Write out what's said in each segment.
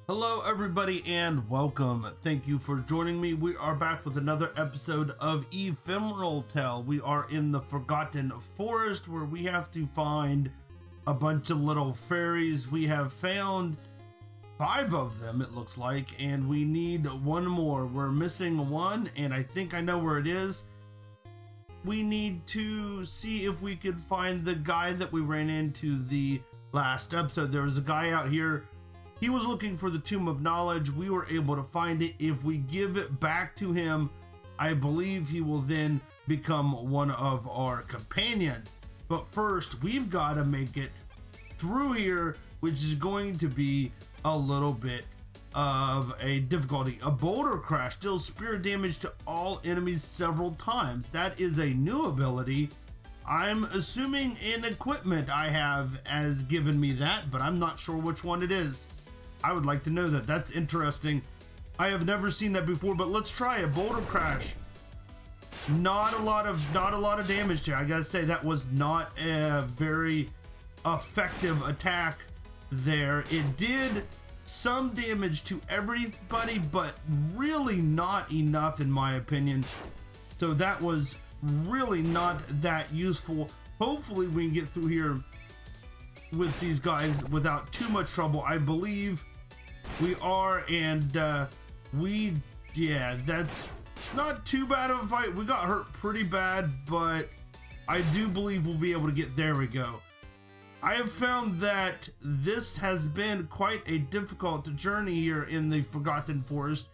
Hello everybody and welcome. Thank you for joining me. We are back with another episode of Ephemeral Tale. We are in the Forgotten Forest where we have to find a bunch of little fairies. We have found 5 of them, it looks like, and we need one more. We're missing one, and I think I know where it is. We need to see if we could find the guy that we ran into the last episode. There was a guy out here. He was looking for the Tomb of Knowledge. We were able to find it. If we give it back to him, I believe he will then become one of our companions. But first, we've got to make it through here, which is going to be a little bit of a difficulty. A boulder crash deals spirit damage to all enemies several times. That is a new ability. I'm assuming an equipment I have has given me that, but I'm not sure which one it is. I would like to know that. That's interesting. I have never seen that before, but let's try a boulder crash. Not a lot of damage there. I gotta say that was not a very effective attack there. It did some damage to everybody, but really not enough in my opinion. So that was really not that useful. Hopefully we can get through here with these guys without too much trouble. I believe we are, and that's not too bad of a fight. We got hurt pretty bad, but I do believe we'll be able to get there. We go. I have found that this has been quite a difficult journey here in the Forgotten Forest.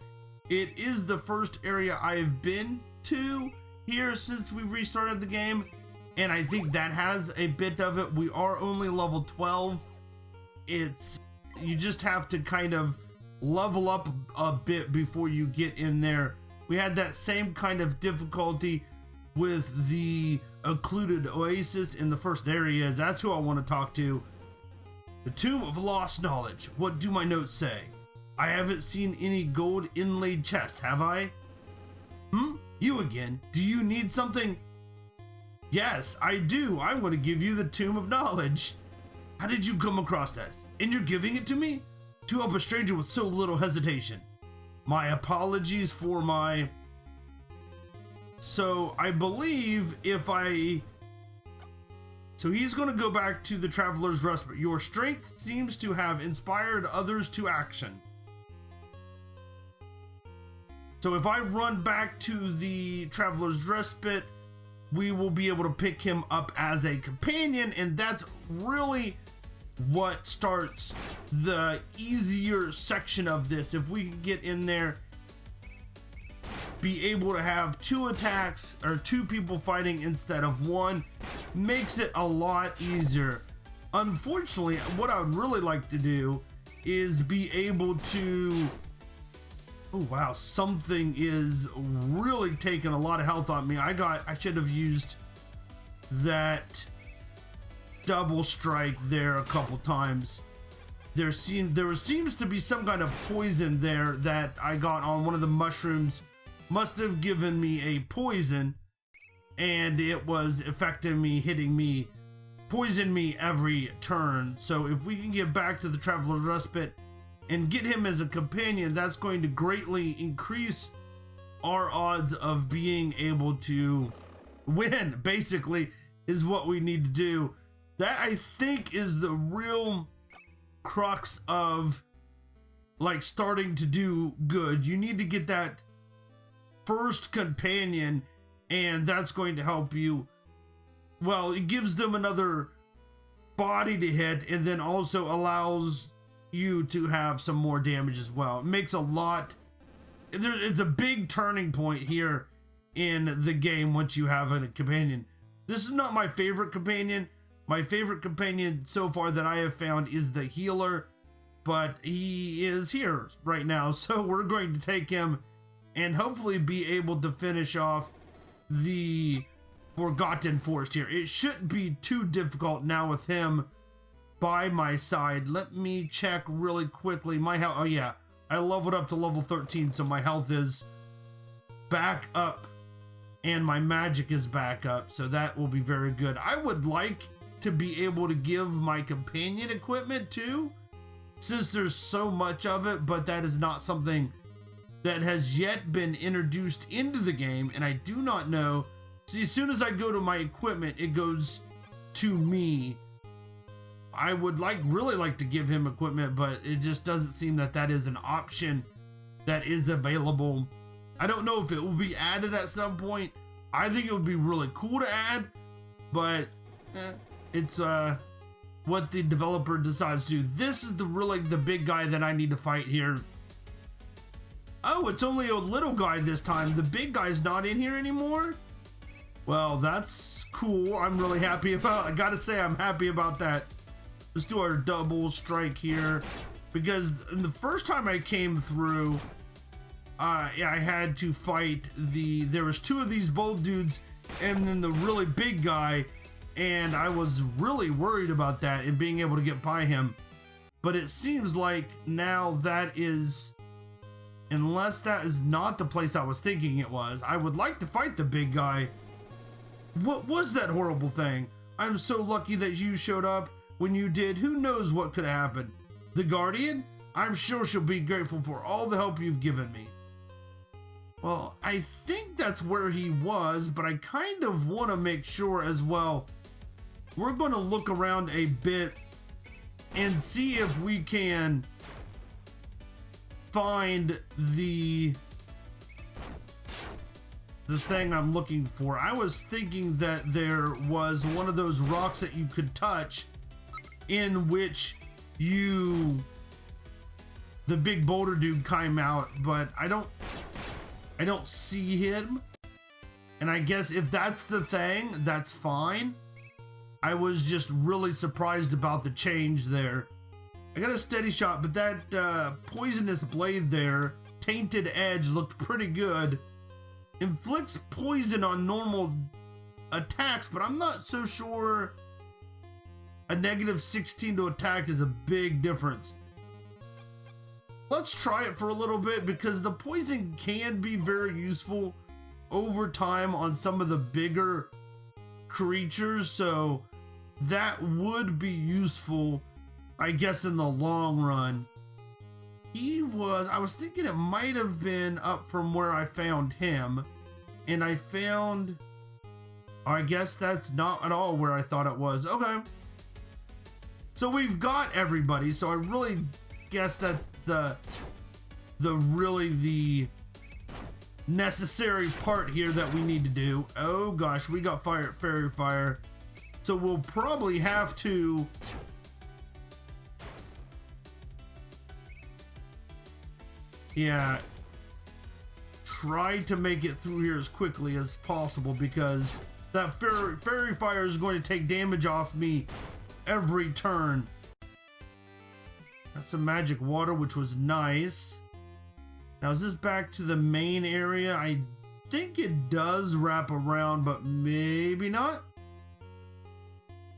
It is the first area I have been to here since we restarted the game, and I think that has a bit of it. We are only level 12. You just have to kind of level up a bit before you get in there. We had that same kind of difficulty with the Occluded Oasis in the first areas. That's who I want to talk to. The Tomb of Lost Knowledge. What do my notes say? I haven't seen any gold inlaid chests, have I? You again. Do you need something? Yes, I do. I'm going to give you the Tomb of Knowledge. How did you come across this? And you're giving it to me? To help a stranger with so little hesitation. My apologies for my... So I believe So he's going to go back to the Traveler's Respite. Your strength seems to have inspired others to action. So if I run back to the Traveler's Respite, we will be able to pick him up as a companion, and that's really what starts the easier section of this. If we can get in there, be able to have 2 attacks or 2 people fighting instead of 1, makes it a lot easier. Unfortunately, what I would really like to do is be able to... Oh wow, something is really taking a lot of health on me. I should have used that double strike there a couple times. There seems to be some kind of poison there that I got on one of the mushrooms. Must have given me a poison, and it was affecting me, hitting me, poison me every turn. So if we can get back to the Traveler's Respite and get him as a companion, that's going to greatly increase our odds of being able to win, basically, is what we need to do. That, I think, is the real crux of, like, starting to do good. You need to get that first companion, and that's going to help you. Well, it gives them another body to hit, and then also allows you to have some more damage as well. It makes a lot... It's a big turning point here in the game once you have a companion. This is not my favorite companion. My favorite companion so far that I have found is the healer, but he is here right now, so we're going to take him and hopefully be able to finish off the Forgotten Forest here. It shouldn't be too difficult now with him by my side. Let me check really quickly. My health, oh yeah, I leveled up to level 13, so my health is back up and my magic is back up, so that will be very good. I would like to be able to give my companion equipment too, since there's so much of it, but that is not something that has yet been introduced into the game, and I do not know. See, as soon as I go to my equipment, it goes to me. I would really like to give him equipment, but it just doesn't seem that that is an option that is available. I don't know if it will be added at some point. I think it would be really cool to add, but it's what the developer decides to do. This is the big guy that I need to fight here. Oh, it's only a little guy this time. The big guy's not in here anymore? Well, that's cool. I'm really happy about it. I gotta say, I'm happy about that. Let's do our double strike here, because the first time I came through, I had to fight there was two of these bold dudes and then the really big guy, and I was really worried about that and being able to get by him. But it seems like now that is, unless that is not the place I was thinking it was. I would like to fight the big guy. What was that horrible thing? I'm so lucky that you showed up when you did. Who knows what could happen? The Guardian? I'm sure she'll be grateful for all the help you've given me. Well, I think that's where he was, but I kind of want to make sure as well. We're going to look around a bit and see if we can find the thing I'm looking for. I was thinking that there was one of those rocks that you could touch in which the big boulder dude came out, but I don't see him. And I guess if that's the thing, that's fine. I was just really surprised about the change there. I got a steady shot, but that poisonous blade there, tainted edge, looked pretty good. Inflicts poison on normal attacks, but I'm not so sure a -16 to attack is a big difference. Let's try it for a little bit, because the poison can be very useful over time on some of the bigger creatures, so that would be useful, I guess, in the long run. I was thinking it might have been up from where I found him, and I found, I guess that's not at all where I thought it was. Okay. So we've got everybody, so I really guess that's the necessary part here that we need to do. Oh gosh, we got fairy fire. So we'll probably have to try to make it through here as quickly as possible, because that fairy fire is going to take damage off me every turn. That's some magic water, which was nice. Now, is this back to the main area? I think it does wrap around, but maybe not.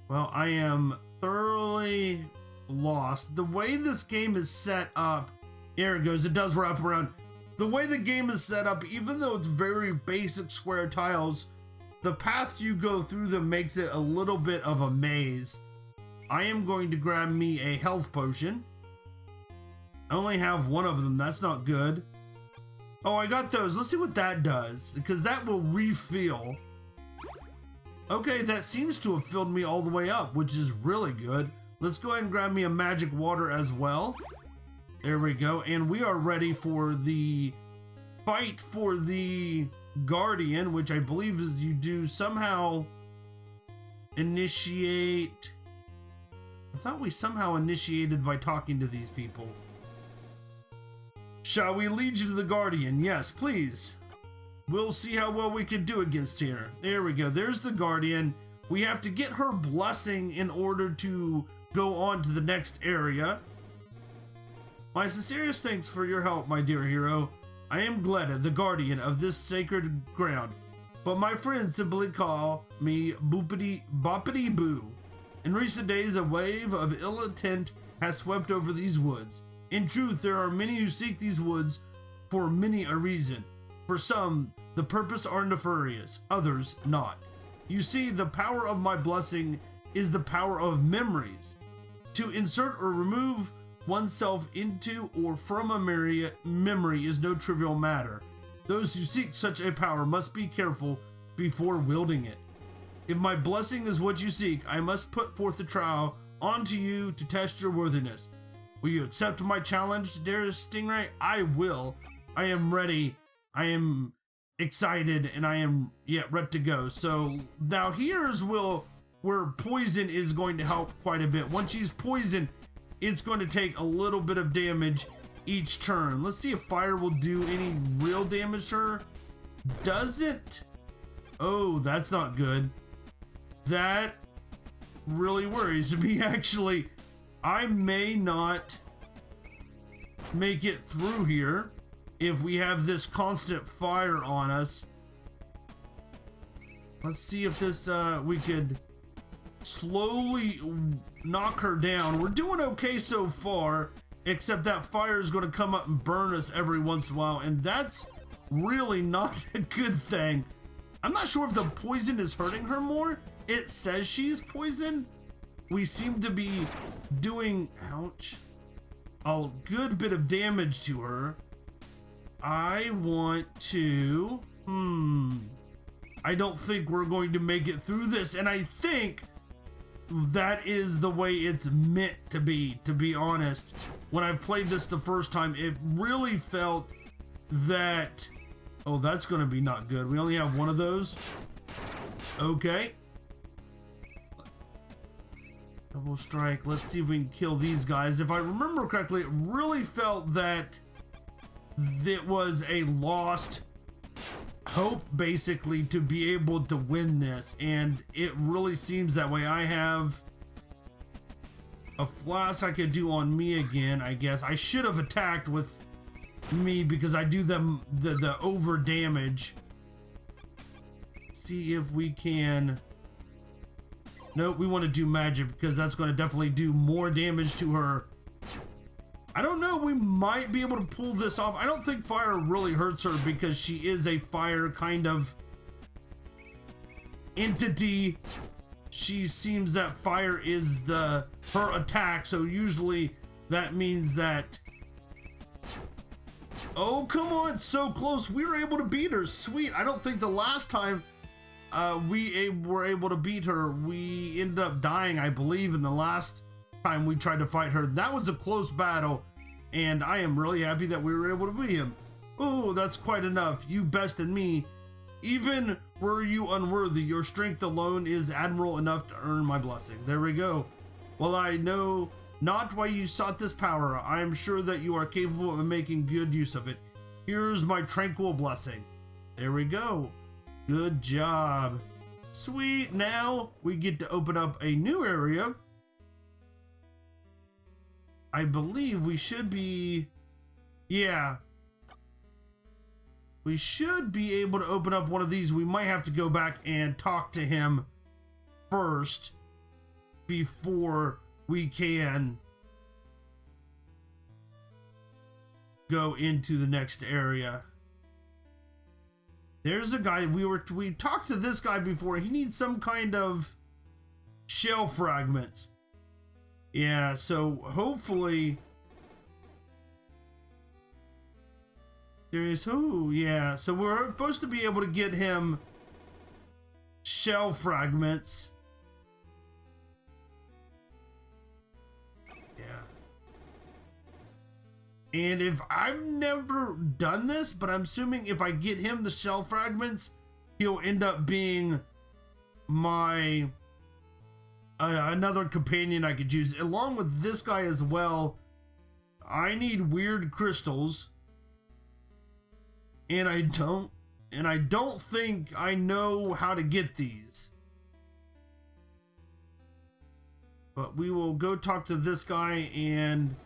Well, I am thoroughly lost. The way this game is set up, here it goes, it does wrap around. The way the game is set up, even though it's very basic square tiles, the paths you go through them makes it a little bit of a maze. I am going to grab me a health potion. I only have one of them, that's not good. Oh, I got those. Let's see what that does, because that will refill. Okay, that seems to have filled me all the way up, which is really good. Let's go ahead and grab me a magic water as well. There we go, and we are ready for the fight for the Guardian, which I believe is you do somehow initiate. I thought we somehow initiated by talking to these people. Shall we lead you to the Guardian? Yes, please. We'll see how well we can do against here. There we go. There's the Guardian. We have to get her blessing in order to go on to the next area. My sincerest thanks for your help, my dear hero. I am Gleda, the guardian of this sacred ground, but my friends simply call me Bobbity-Boo. In recent days, a wave of ill intent has swept over these woods. In truth, there are many who seek these woods for many a reason. For some, the purpose are nefarious, others not. You see, the power of my blessing is the power of memories. To insert or remove oneself into or from a memory is no trivial matter. Those who seek such a power must be careful before wielding it. If my blessing is what you seek, I must put forth the trial onto you to test your worthiness. Will you accept my challenge, dearest Stingray? I will. I am ready. I am excited, and I am ready to go. So now here's where poison is going to help quite a bit. Once she's poisoned, it's going to take a little bit of damage each turn. Let's see if fire will do any real damage to her. Doesn't. Oh, that's not good. That really worries me, actually. I may not make it through here if we have this constant fire on us. Let's see if this we could slowly knock her down. We're doing okay so far, except that fire is going to come up and burn us every once in a while, and that's really not a good thing. I'm not sure if the poison is hurting her more. It says she's poisoned. We seem to be doing, ouch, a good bit of damage to her. I want to, I don't think we're going to make it through this, and I think that is the way it's meant to be honest. When I've played this the first time, it really felt that, oh, that's gonna be not good. We only have one of those. Okay. Double strike. Let's see if we can kill these guys. If I remember correctly, it really felt that it was a lost hope, basically, to be able to win this, and it really seems that way. I have a flask I could do on me again, I guess. I should have attacked with me because I do the over damage. See if we can. Nope, we want to do magic because that's going to definitely do more damage to her. I don't know, we might be able to pull this off. I don't think fire really hurts her because she is a fire kind of entity. She seems that fire is her attack, so usually that means that. Oh, come on, so close. We were able to beat her. Sweet. I don't think the last time we were able to beat her, we ended up dying, I believe, in the last time we tried to fight her. That was a close battle, and I am really happy that we were able to beat him. Oh, that's quite enough. You bested me. Even were you unworthy, your strength alone is admirable enough to earn my blessing. There we go. Well, I know not why you sought this power. I am sure that you are capable of making good use of it. Here's my tranquil blessing. There we go. Good job. Sweet. Now we get to open up a new area. I believe we should be, we should be able to open up one of these. We might have to go back and talk to him first before we can go into the next area. There's a guy, we talked to this guy before. He needs some kind of shell fragments. Yeah, so hopefully there is, oh yeah, so we're supposed to be able to get him shell fragments. And if I've never done this, but I'm assuming if I get him the shell fragments, he'll end up being my another companion I could use along with this guy as well. I need weird crystals, and I don't think I know how to get these. But we will go talk to this guy. And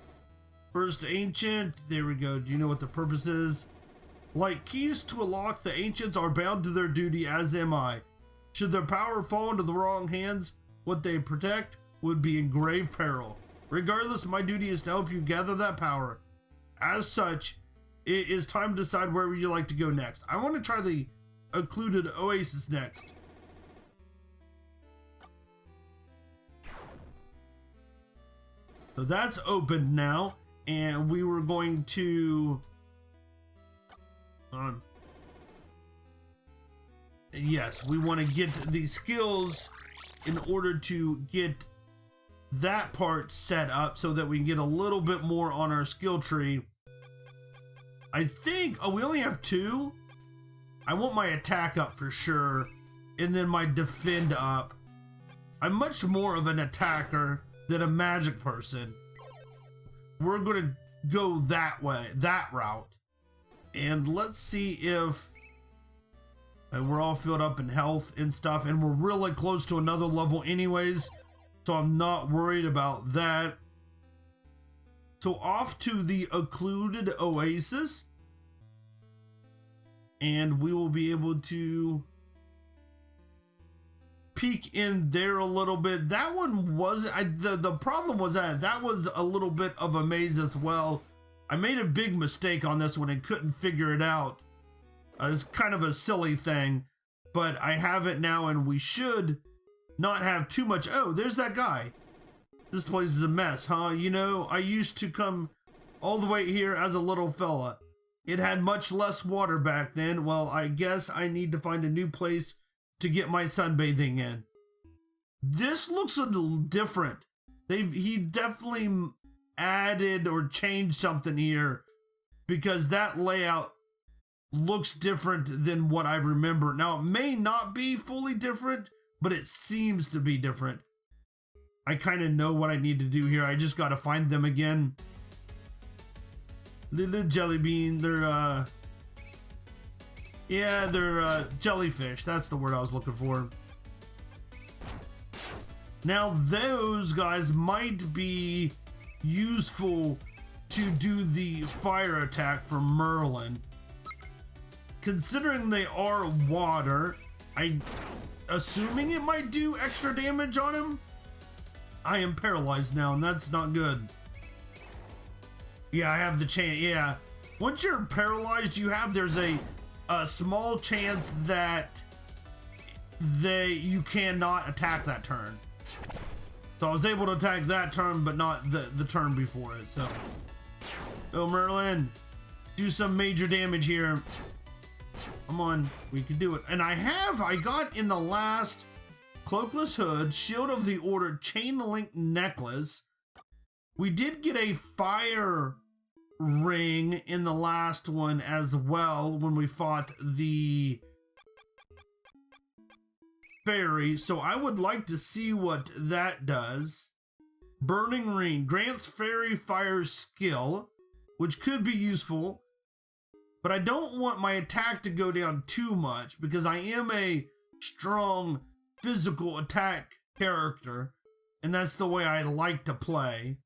first ancient, there we go. Do you know what the purpose is? Like keys to a lock, the ancients are bound to their duty, as am I. Should their power fall into the wrong hands, what they protect would be in grave peril. Regardless, my duty is to help you gather that power. As such, it is time to decide where would you like to go next. I want to try the Occluded Oasis next. So that's open now, and we were going to yes, we want to get these skills in order to get that part set up so that we can get a little bit more on our skill tree. I think, oh, we only have 2. I want my attack up for sure, and then my defend up. I'm much more of an attacker than a magic person. We're gonna go that way, that route. And let's see if we're all filled up in health and stuff, and we're really close to another level anyways, so I'm not worried about that. So off to the Occluded Oasis, and we will be able to peek in there a little bit. That one wasn't, the problem was that was a little bit of a maze as well. I made a big mistake on this one and couldn't figure it out. It's kind of a silly thing, but I have it now, and we should not have too much. Oh, there's that guy. This place is a mess, huh? You know, I used to come all the way here as a little fella. It had much less water back then. Well, I guess I need to find a new place to get my sunbathing in. This looks a little different. He definitely added or changed something here, because that layout looks different than what I remember. Now, it may not be fully different, but it seems to be different. I kind of know what I need to do here. I just got to find them again. Little jelly bean, they're jellyfish. That's the word I was looking for. Now, those guys might be useful to do the fire attack for Merlin. Considering they are water, I'm assuming it might do extra damage on him. I am paralyzed now, and that's not good. Yeah, I have the chance. Yeah, once you're paralyzed, there's a small chance that you cannot attack that turn. So I was able to attack that turn, but not the turn before it. So, oh, Merlin, do some major damage here. Come on, we can do it. And I got in the last Cloakless Hood, Shield of the Order, Chain Link Necklace. We did get a fire ring in the last one as well when we fought the fairy, so I would like to see what that does. Burning Ring grants fairy fire skill, which could be useful, but I don't want my attack to go down too much because I am a strong physical attack character, and that's the way I like to play.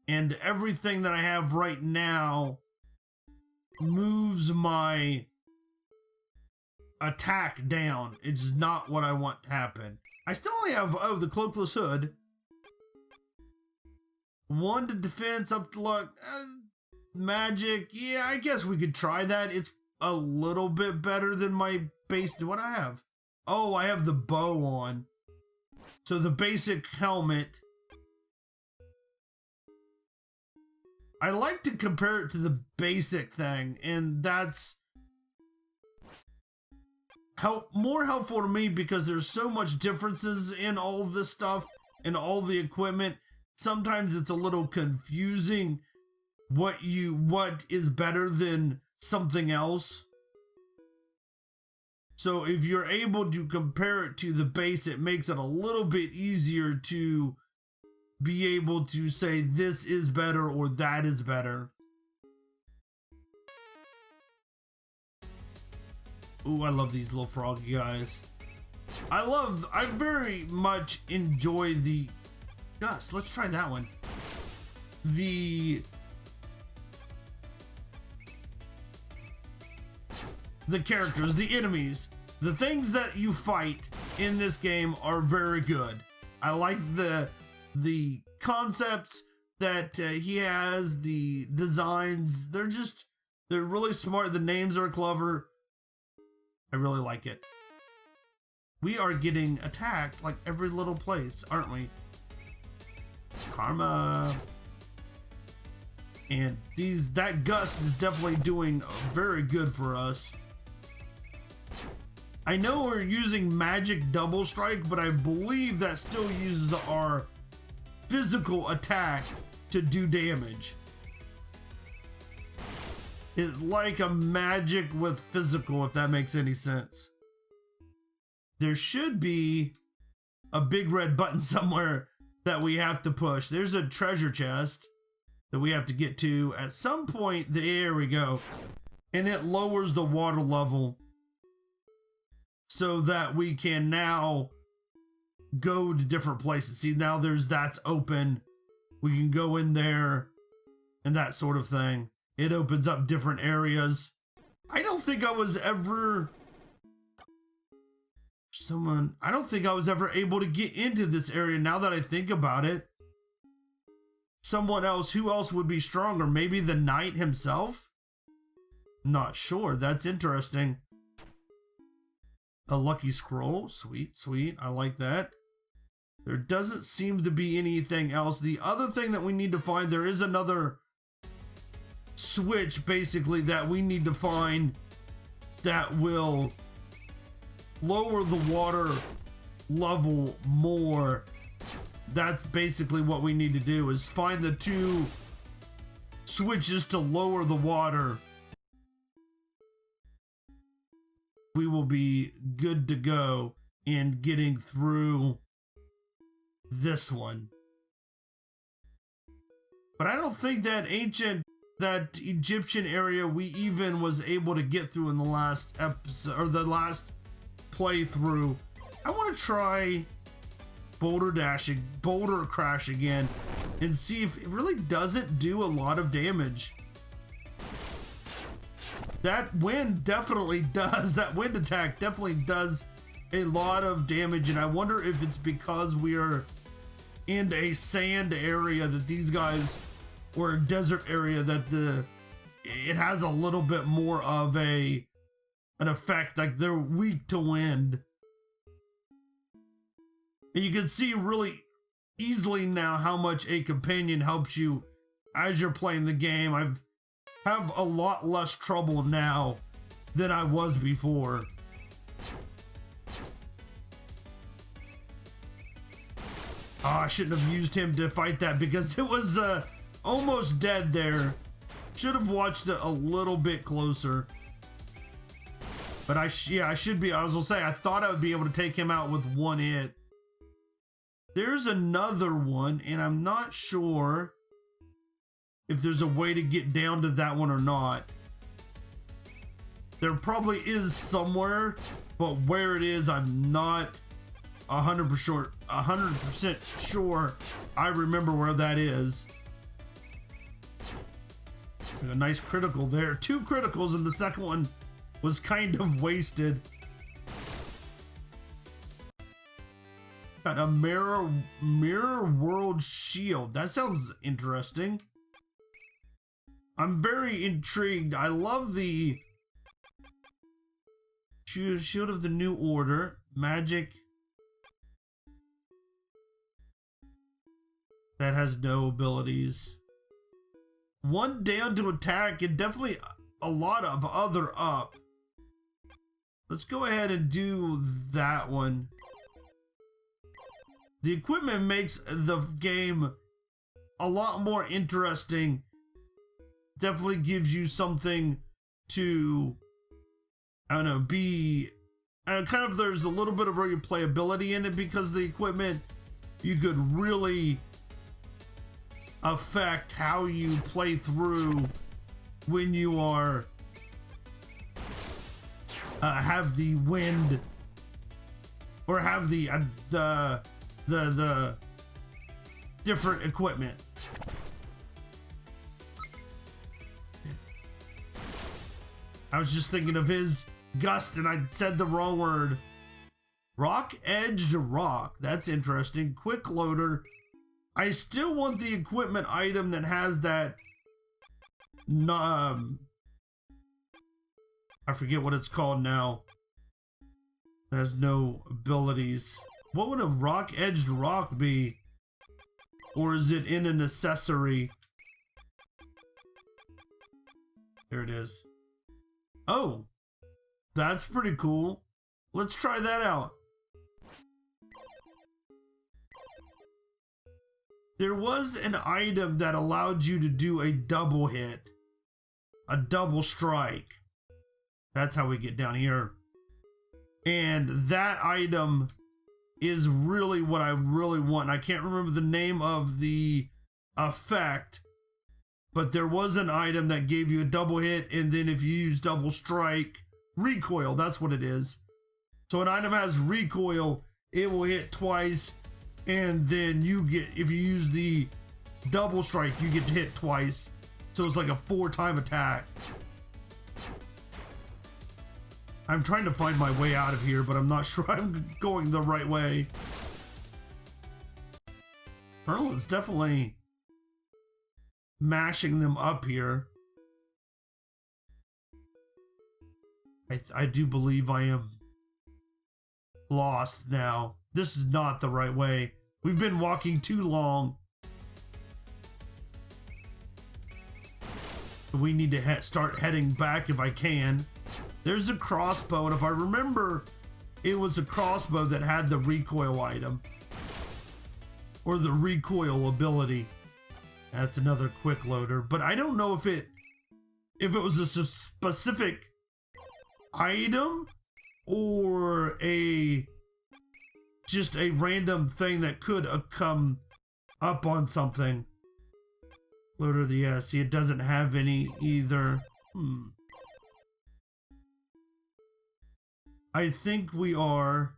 And everything that I have right now moves my attack down. It's not what I want to happen. I still only have, the Cloakless Hood. 1 to defense, up to luck. Magic, yeah, I guess we could try that. It's a little bit better than my base. What I have? Oh, I have the bow on. So the basic helmet. I like to compare it to the basic thing, and that's more helpful to me because there's so much differences in all this stuff and all the equipment. Sometimes it's a little confusing what is better than something else. So if you're able to compare it to the base, it makes it a little bit easier to be able to say this is better or that is better. Ooh, I love these little froggy guys. I very much enjoy the Gus. Let's try that one. The characters, the enemies, the things that you fight in this game are very good. I like the concepts that he has, the designs. They're really smart. The names are clever. I really like it. We are getting attacked like every little place, aren't we? Karma. And that gust is definitely doing very good for us. I know we're using magic double strike, but I believe that still uses our physical attack to do damage. It's like a magic with physical, if that makes any sense. There should be a big red button somewhere that we have to push. There's a treasure chest that we have to get to at some point. There we go. And it lowers the water level so that we can now go to different places. See, now that's open. We can go in there and that sort of thing. It opens up different areas. I don't think I was ever able to get into this area now that I think about it. Someone else, who else would be stronger? Maybe the knight himself? Not sure. That's interesting. A lucky scroll. Sweet, sweet. I like that. There doesn't seem to be anything else. The other thing that we need to find, there is another switch basically that we need to find that will lower the water level more. That's basically what we need to do, is find the two switches to lower the water. We will be good to go in getting through this one. But I don't think that Egyptian area we even was able to get through in the last episode, or the last playthrough. I want to try boulder crash again and see if it really doesn't do a lot of damage. That wind definitely does. That wind attack definitely does a lot of damage, and I wonder if it's because we are in a sand area that these guys, or a desert area, that it has a little bit more of an effect, like they're weak to wind. And you can see really easily now how much a companion helps you as you're playing the game. I have a lot less trouble now than I was before. Oh, I shouldn't have used him to fight that because it was almost dead there. Should have watched it a little bit closer. But I should be. I was gonna say, I thought I would be able to take him out with one hit. There's another one, and I'm not sure if there's a way to get down to that one or not. There probably is somewhere, but where it is, I'm not 100% sure I remember where that is. A nice critical there. 2 criticals, and the second one was kind of wasted. Got a mirror world shield. That sounds interesting. I'm very intrigued. I love the shield of the new order. Magic. That has no abilities. 1 down to attack, and definitely a lot of other up. Let's go ahead and do that one. The equipment makes the game a lot more interesting. Definitely gives you something to, I don't know, be, and kind of, there's a little bit of replayability in it because the equipment, you could really affect how you play through when you are have the wind, or have the different equipment. I was just thinking of his gust and I said the wrong word. Rock edged rock. That's interesting. Quick loader. I still want the equipment item that has that. I forget what it's called now. It has no abilities. What would a rock edged rock be? or is it in an accessory? There it is. Oh, that's pretty cool. Let's try that out. There was an item that allowed you to do a double hit, a double strike. That's how we get down here. And that item is really what I really want. I can't remember the name of the effect, but there was an item that gave you a double hit, and then if you use double strike, recoil, that's what it is. So an item has recoil, it will hit twice, and then you get, if you use the double strike, you get to hit twice. So it's like a 4-time attack. I'm trying to find my way out of here, but I'm not sure I'm going the right way. Pearl is definitely mashing them up here. I do believe I am lost now. This is not the right way. We've been walking too long. We need to start heading back if I can. There's a crossbow, and if I remember, it was a crossbow that had the recoil item. Or the recoil ability. That's another quick loader. But I don't know if it was a specific item or just a random thing that could come up on something. Loader the see, it doesn't have any either. I think we are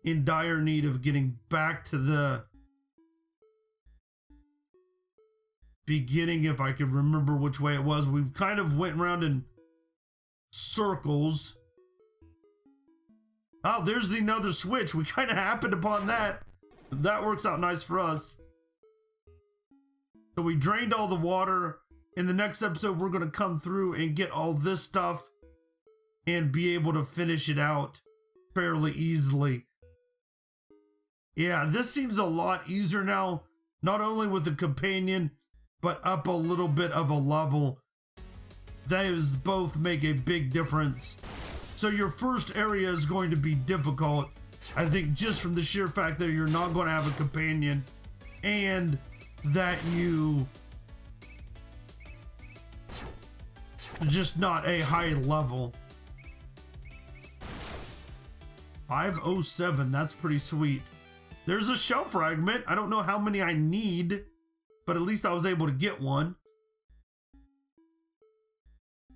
in dire need of getting back to the beginning, if I could remember which way it was. We've kind of went around in circles. Oh, there's another switch. We kind of happened upon that. That works out nice for us. So we drained all the water. In the next episode, we're going to come through and get all this stuff and be able to finish it out fairly easily. Yeah, this seems a lot easier now, not only with the companion, but up a little bit of a level. Those both make a big difference. So your first area is going to be difficult, I think, just from the sheer fact that you're not going to have a companion and that you just not a high level. 507, that's pretty sweet. There's a shell fragment. I don't know how many I need, but at least I was able to get one.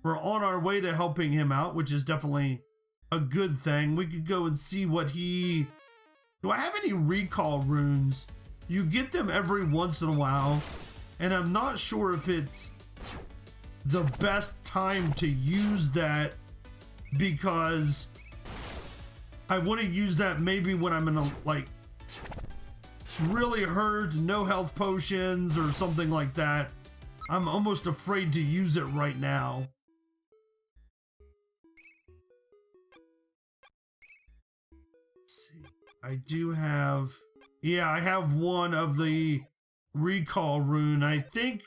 We're on our way to helping him out, which is definitely a good thing. We could go and see what he... Do I have any recall runes? You get them every once in a while, and I'm not sure if it's the best time to use that, because I want to use that maybe when I'm in a, like, really hurt, no health potions or something like that. I'm almost afraid to use it right now. Let's see. I do have... Yeah, I have one of the recall rune. I think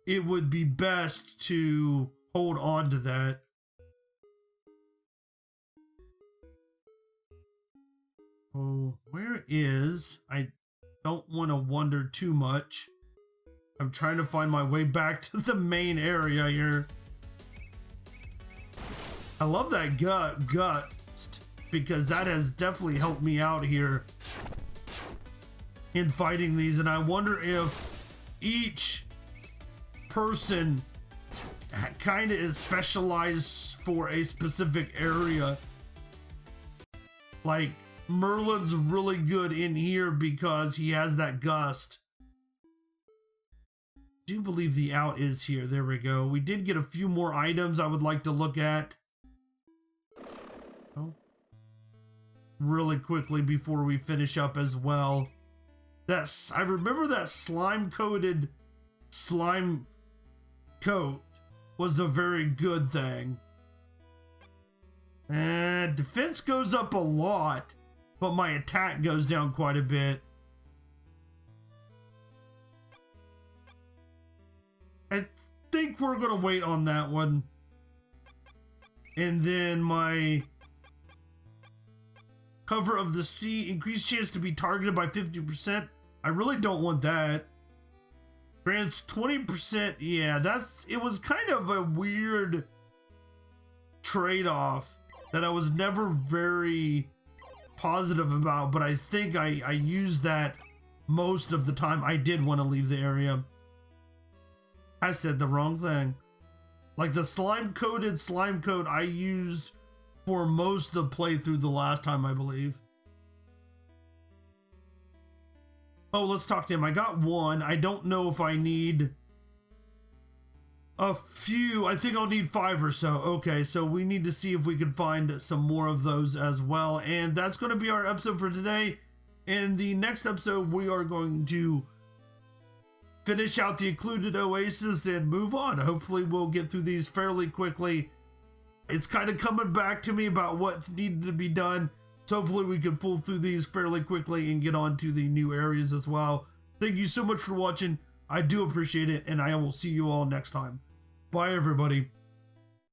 it would be best to hold on to that. Oh, where is... I don't want to wander too much. I'm trying to find my way back to the main area here. I love that gust, because that has definitely helped me out here in fighting these, and I wonder if each person kind of is specialized for a specific area. Like Merlin's really good in here because he has that gust. I do believe the out is here. There we go. We did get a few more items I would like to look at. Oh. Really quickly before we finish up as well. I remember that slime-coated slime coat was a very good thing. And defense goes up a lot, but my attack goes down quite a bit. I think we're gonna wait on that one. And then my cover of the sea, increased chance to be targeted by 50%. I really don't want that. Grants 20%. Yeah, it was kind of a weird trade-off that I was never very positive about, but I think I used that most of the time I did want to leave the area. I said the wrong thing. Like the slime-coated slime coat I used for most of the playthrough the last time, I believe. Oh, let's talk to him. I got one. I don't know if I need a few. I think I'll need 5 or so. Okay, so we need to see if we can find some more of those as well. And that's going to be our episode for today. In the next episode, we are going to finish out the Occluded Oasis and move on. Hopefully we'll get through these fairly quickly. It's kind of coming back to me about what's needed to be done. So hopefully we can pull through these fairly quickly and get on to the new areas as well. Thank you so much for watching. I do appreciate it, and I will see you all next time. Bye, everybody.